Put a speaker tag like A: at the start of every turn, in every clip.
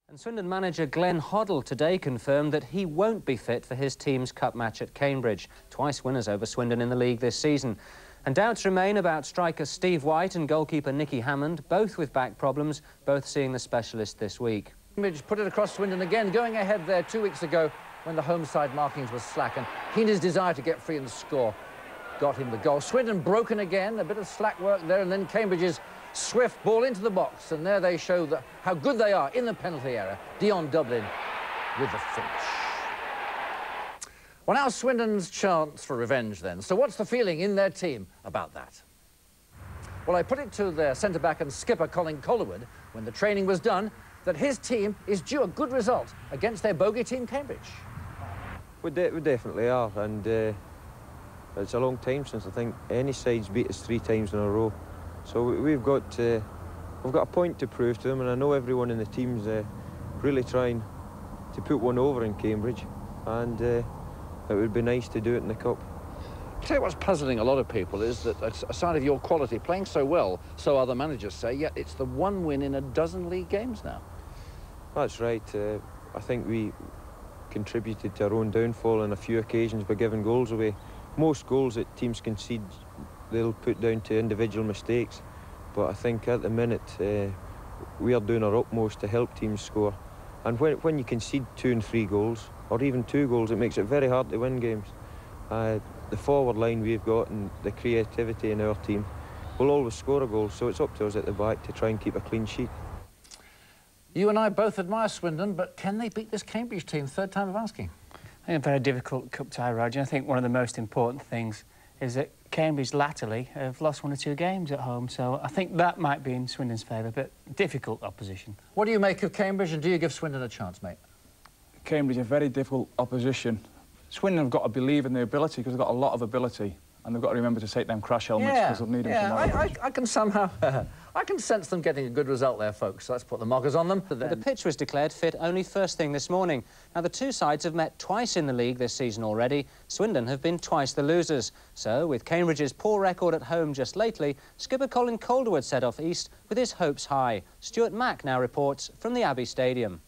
A: And Swindon manager Glenn Hoddle today confirmed that he won't be fit for his team's cup match at Cambridge, twice winners over Swindon in the league this season. And doubts remain about striker Steve White and goalkeeper Nicky Hammond, both with back problems, both seeing the specialist this week.
B: Cambridge put it across Swindon again, going ahead there 2 weeks ago when the home side markings were slack, and Heena's desire to get free and score got him the goal. Swindon broken again, a bit of slack work there, and then Cambridge's swift ball into the box, and there they show how good they are in the penalty area. Dion Dublin with the finish. Well, now Swindon's chance for revenge then. So what's the feeling in their team about that? Well, I put it to their centre-back and skipper Colin Calderwood when the training was done that his team is due a good result against their bogey team Cambridge.
C: We definitely are, and it's a long time since I think any side's beat us 3 times in a row. So we've got a point to prove to them, and I know everyone in the team's really trying to put one over in Cambridge, and it would be nice to do it in the cup.
B: I'll tell you what's puzzling a lot of people is that it's a sign of your quality, playing so well, so other managers say, yet it's the one win in a dozen league games now.
C: That's right. I think we contributed to our own downfall on a few occasions by giving goals away. Most goals that teams concede, they'll put down to individual mistakes, but I think at the minute we are doing our utmost to help teams score. And when you concede 2 and 3 goals, or even 2 goals, it makes it very hard to win games. The forward line we've got and the creativity in our team will always score a goal, so it's up to us at the back to try and keep a clean sheet.
B: You and I both admire Swindon, but can they beat this Cambridge team? Third time of asking.
D: I think a very difficult cup tie, Roger. I think one of the most important things is that Cambridge latterly have lost 1 or 2 games at home, so I think that might be in Swindon's favour, but difficult opposition.
B: What do you make of Cambridge, and do you give Swindon a chance, mate?
E: Cambridge are very difficult opposition. Swindon have got to believe in their ability, because they've got a lot of ability, and they've got to remember to take them crash helmets, because they'll need them tomorrow.
B: I can somehow... I can sense them getting a good result there, folks, so let's put the markers on them.
A: The pitch was declared fit only first thing this morning. Now, the 2 sides have met twice in the league this season already. Swindon have been twice the losers. So, with Cambridge's poor record at home just lately, skipper Colin Calderwood set off east with his hopes high. Stuart Mack now reports from the Abbey Stadium.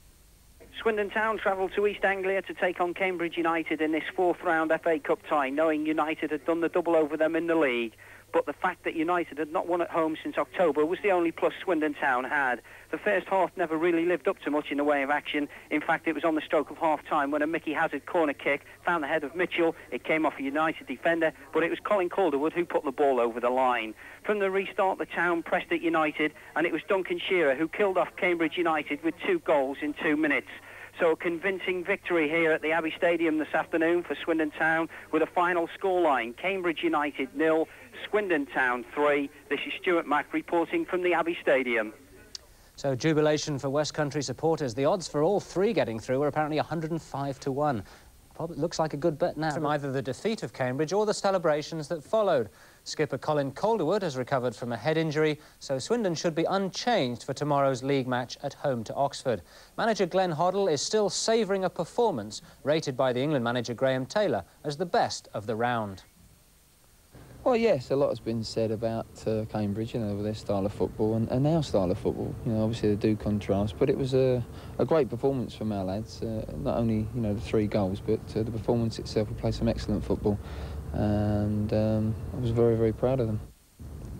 F: Swindon Town travelled to East Anglia to take on Cambridge United in this 4th round FA Cup tie, knowing United had done the double over them in the league. But the fact that United had not won at home since October was the only plus Swindon Town had. The first half never really lived up to much in the way of action. In fact, it was on the stroke of half-time when a Mickey Hazard corner kick found the head of Mitchell. It came off a United defender, but it was Colin Calderwood who put the ball over the line. From the restart, the Town pressed at United, and it was Duncan Shearer who killed off Cambridge United with 2 goals in 2 minutes. So a convincing victory here at the Abbey Stadium this afternoon for Swindon Town with a final scoreline: Cambridge United 0, Swindon Town 3. This is Stuart Mack reporting from the Abbey Stadium.
A: So jubilation for West Country supporters. The odds for all 3 getting through are apparently 105 to 1. Probably looks like a good bet now from either the defeat of Cambridge or the celebrations that followed. Skipper Colin Calderwood has recovered from a head injury, so Swindon should be unchanged for tomorrow's league match at home to Oxford. Manager Glenn Hoddle is still savouring a performance rated by the England manager Graham Taylor as the best of the round.
G: Well, yes, a lot has been said about Cambridge, you know, with their style of football and our style of football. You know, obviously they do contrast, but it was a great performance from our lads. Not only, you know, the 3 goals, but the performance itself. We played some excellent football, and I was very, very proud of them.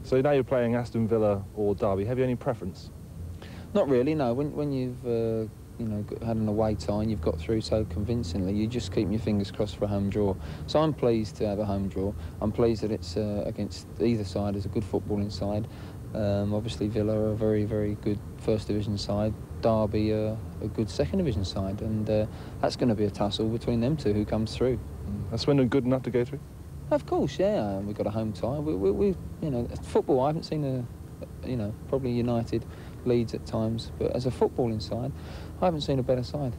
H: So now you're playing Aston Villa or Derby. Have you any preference?
G: Not really, no. When you've you know, had an away tie and you've got through so convincingly, you just keep your fingers crossed for a home draw. So I'm pleased to have a home draw. I'm pleased that it's against either side. It's a good footballing side. Obviously Villa are a very, very good First Division side. Derby are a good Second Division side, and that's going to be a tussle between them 2 who comes through.
H: Are Swindon good enough to go through?
G: Of course, yeah. We've got a home tie. We you know, football, I haven't seen you know, probably United leads at times, but as a footballing side, I haven't seen a better side.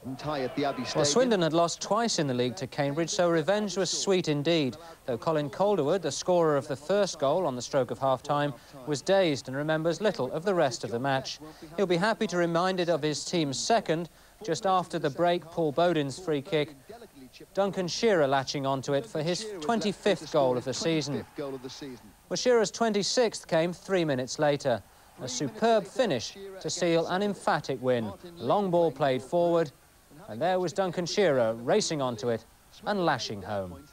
A: Well, Swindon had lost twice in the league to Cambridge, so revenge was sweet indeed, though Colin Calderwood, the scorer of the first goal on the stroke of half-time, was dazed and remembers little of the rest of the match. He'll be happy to be reminded of his team's second. Just after the break, Paul Bowden's free kick, Duncan Shearer latching onto it for his 25th goal of the season. Well, Shearer's 26th came 3 minutes later. A superb finish to seal an emphatic win. Long ball played forward, and there was Duncan Shearer racing onto it and lashing home.